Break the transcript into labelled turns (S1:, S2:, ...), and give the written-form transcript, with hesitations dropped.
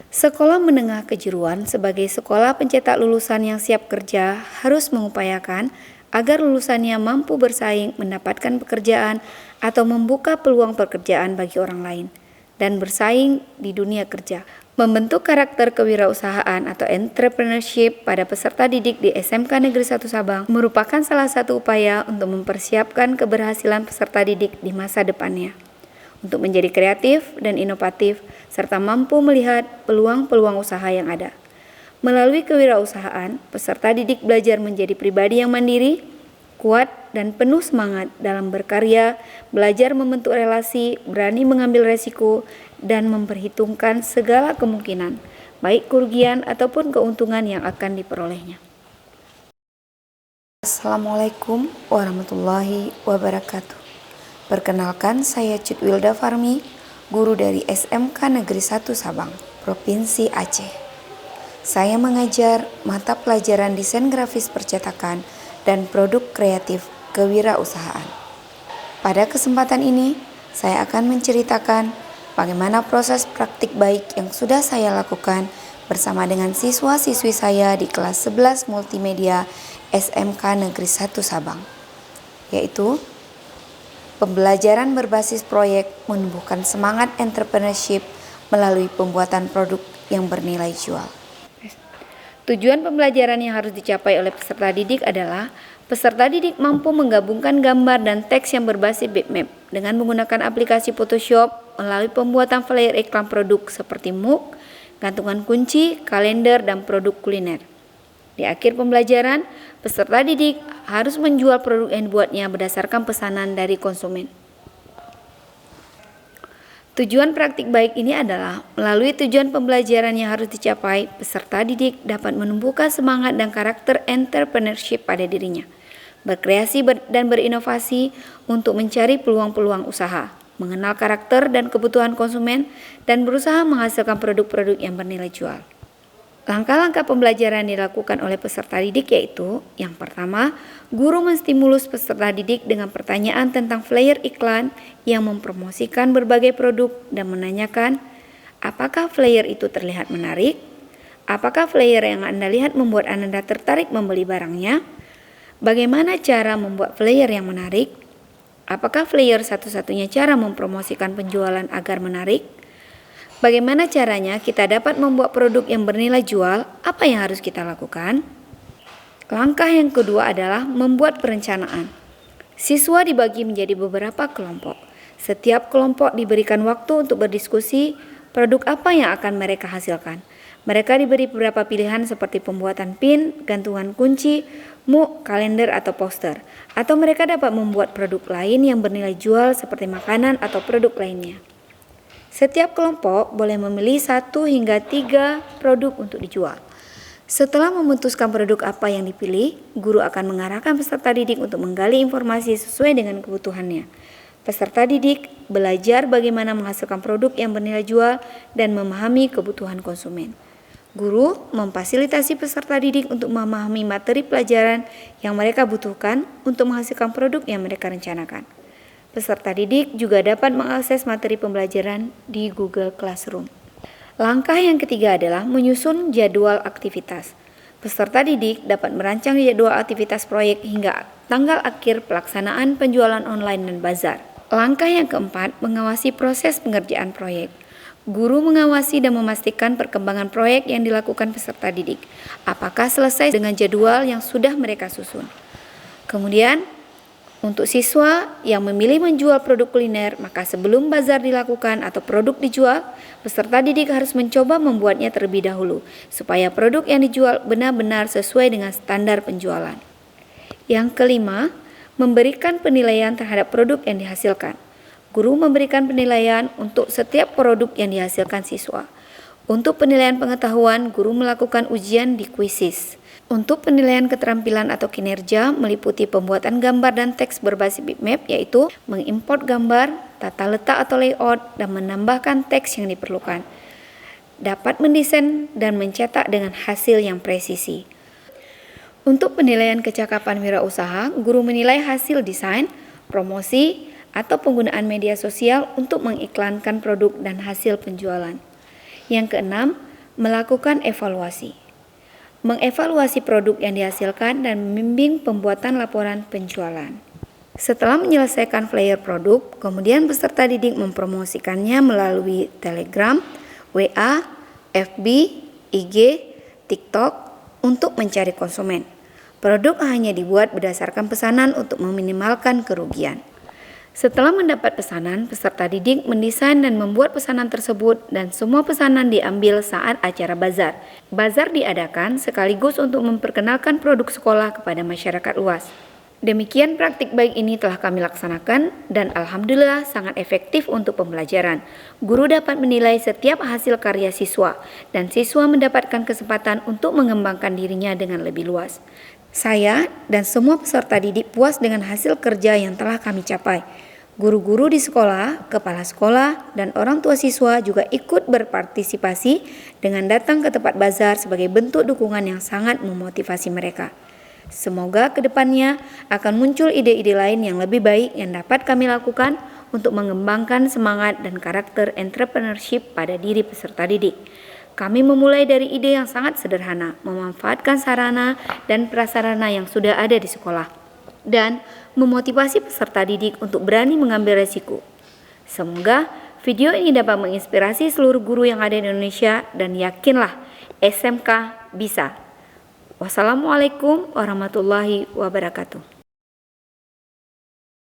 S1: Sekolah menengah kejuruan sebagai sekolah pencetak lulusan yang siap kerja harus mengupayakan agar lulusannya mampu bersaing mendapatkan pekerjaan atau membuka peluang pekerjaan bagi orang lain dan bersaing di dunia kerja. Membentuk karakter kewirausahaan atau entrepreneurship pada peserta didik di SMK Negeri 1 Sabang merupakan salah satu upaya untuk mempersiapkan keberhasilan peserta didik di masa depannya, untuk menjadi kreatif dan inovatif serta mampu melihat peluang-peluang usaha yang ada. Melalui kewirausahaan, peserta didik belajar menjadi pribadi yang mandiri, kuat, dan penuh semangat dalam berkarya, belajar membentuk relasi, berani mengambil resiko, dan memperhitungkan segala kemungkinan, baik kerugian ataupun keuntungan yang akan diperolehnya. Assalamualaikum warahmatullahi wabarakatuh. Perkenalkan, saya Cut Wilda Farmi, guru dari SMK Negeri 1 Sabang, Provinsi Aceh. Saya mengajar mata pelajaran desain grafis percetakan dan produk kreatif kewirausahaan. Pada kesempatan ini, saya akan menceritakan bagaimana proses praktik baik yang sudah saya lakukan bersama dengan siswa-siswi saya di kelas 11 Multimedia SMK Negeri 1 Sabang, yaitu pembelajaran berbasis proyek menumbuhkan semangat entrepreneurship melalui pembuatan produk yang bernilai jual. Tujuan pembelajaran yang harus dicapai oleh peserta didik adalah peserta didik mampu menggabungkan gambar dan teks yang berbasis bitmap dengan menggunakan aplikasi Photoshop melalui pembuatan flyer iklan produk seperti mug, gantungan kunci, kalender, dan produk kuliner. Di akhir pembelajaran, peserta didik harus menjual produk yang dibuatnya berdasarkan pesanan dari konsumen. Tujuan praktik baik ini adalah melalui tujuan pembelajaran yang harus dicapai, peserta didik dapat menumbuhkan semangat dan karakter entrepreneurship pada dirinya, berkreasi dan berinovasi untuk mencari peluang-peluang usaha, mengenal karakter dan kebutuhan konsumen, dan berusaha menghasilkan produk-produk yang bernilai jual. Langkah-langkah pembelajaran dilakukan oleh peserta didik yaitu, yang pertama, guru menstimulus peserta didik dengan pertanyaan tentang flyer iklan yang mempromosikan berbagai produk dan menanyakan, apakah flyer itu terlihat menarik? Apakah flyer yang Anda lihat membuat Anda tertarik membeli barangnya? Bagaimana cara membuat flyer yang menarik? Apakah flyer satu-satunya cara mempromosikan penjualan agar menarik? Bagaimana caranya kita dapat membuat produk yang bernilai jual? Apa yang harus kita lakukan? Langkah yang kedua adalah membuat perencanaan. Siswa dibagi menjadi beberapa kelompok. Setiap kelompok diberikan waktu untuk berdiskusi produk apa yang akan mereka hasilkan. Mereka diberi beberapa pilihan seperti pembuatan pin, gantungan kunci, mug, kalender, atau poster. Atau mereka dapat membuat produk lain yang bernilai jual seperti makanan atau produk lainnya. Setiap kelompok boleh memilih 1 hingga 3 produk untuk dijual. Setelah memutuskan produk apa yang dipilih, guru akan mengarahkan peserta didik untuk menggali informasi sesuai dengan kebutuhannya. Peserta didik belajar bagaimana menghasilkan produk yang bernilai jual dan memahami kebutuhan konsumen. Guru memfasilitasi peserta didik untuk memahami materi pelajaran yang mereka butuhkan untuk menghasilkan produk yang mereka rencanakan. Peserta didik juga dapat mengakses materi pembelajaran di Google Classroom. Langkah yang ketiga adalah menyusun jadwal aktivitas. Peserta didik dapat merancang jadwal aktivitas proyek hingga tanggal akhir pelaksanaan penjualan online dan bazar. Langkah yang keempat, mengawasi proses pengerjaan proyek. Guru mengawasi dan memastikan perkembangan proyek yang dilakukan peserta didik. Apakah selesai dengan jadwal yang sudah mereka susun? Kemudian, untuk siswa yang memilih menjual produk kuliner, maka sebelum bazar dilakukan atau produk dijual, peserta didik harus mencoba membuatnya terlebih dahulu, supaya produk yang dijual benar-benar sesuai dengan standar penjualan. Yang kelima, memberikan penilaian terhadap produk yang dihasilkan. Guru memberikan penilaian untuk setiap produk yang dihasilkan siswa. Untuk penilaian pengetahuan, guru melakukan ujian di quizzes. Untuk penilaian keterampilan atau kinerja meliputi pembuatan gambar dan teks berbasis bitmap, yaitu mengimport gambar, tata letak atau layout, dan menambahkan teks yang diperlukan. Dapat mendesain dan mencetak dengan hasil yang presisi. Untuk penilaian kecakapan wirausaha, guru menilai hasil desain, promosi, atau penggunaan media sosial untuk mengiklankan produk dan hasil penjualan. Yang keenam, Melakukan evaluasi. Mengevaluasi produk yang dihasilkan dan membimbing pembuatan laporan penjualan. Setelah menyelesaikan flyer produk, kemudian peserta didik mempromosikannya melalui Telegram, WA, FB, IG, TikTok untuk mencari konsumen. Produk hanya dibuat berdasarkan pesanan untuk meminimalkan kerugian. Setelah mendapat pesanan, peserta didik mendesain dan membuat pesanan tersebut dan semua pesanan diambil saat acara bazar. Bazar diadakan sekaligus untuk memperkenalkan produk sekolah kepada masyarakat luas. Demikian praktik baik ini telah kami laksanakan dan alhamdulillah sangat efektif untuk pembelajaran. Guru dapat menilai setiap hasil karya siswa dan siswa mendapatkan kesempatan untuk mengembangkan dirinya dengan lebih luas. Saya dan semua peserta didik puas dengan hasil kerja yang telah kami capai. Guru-guru di sekolah, kepala sekolah, dan orang tua siswa juga ikut berpartisipasi dengan datang ke tempat bazar sebagai bentuk dukungan yang sangat memotivasi mereka. Semoga kedepannya akan muncul ide-ide lain yang lebih baik yang dapat kami lakukan untuk mengembangkan semangat dan karakter entrepreneurship pada diri peserta didik. Kami memulai dari ide yang sangat sederhana, memanfaatkan sarana dan prasarana yang sudah ada di sekolah, dan memotivasi peserta didik untuk berani mengambil resiko. Semoga video ini dapat menginspirasi seluruh guru yang ada di Indonesia dan yakinlah SMK bisa. Wassalamualaikum warahmatullahi wabarakatuh.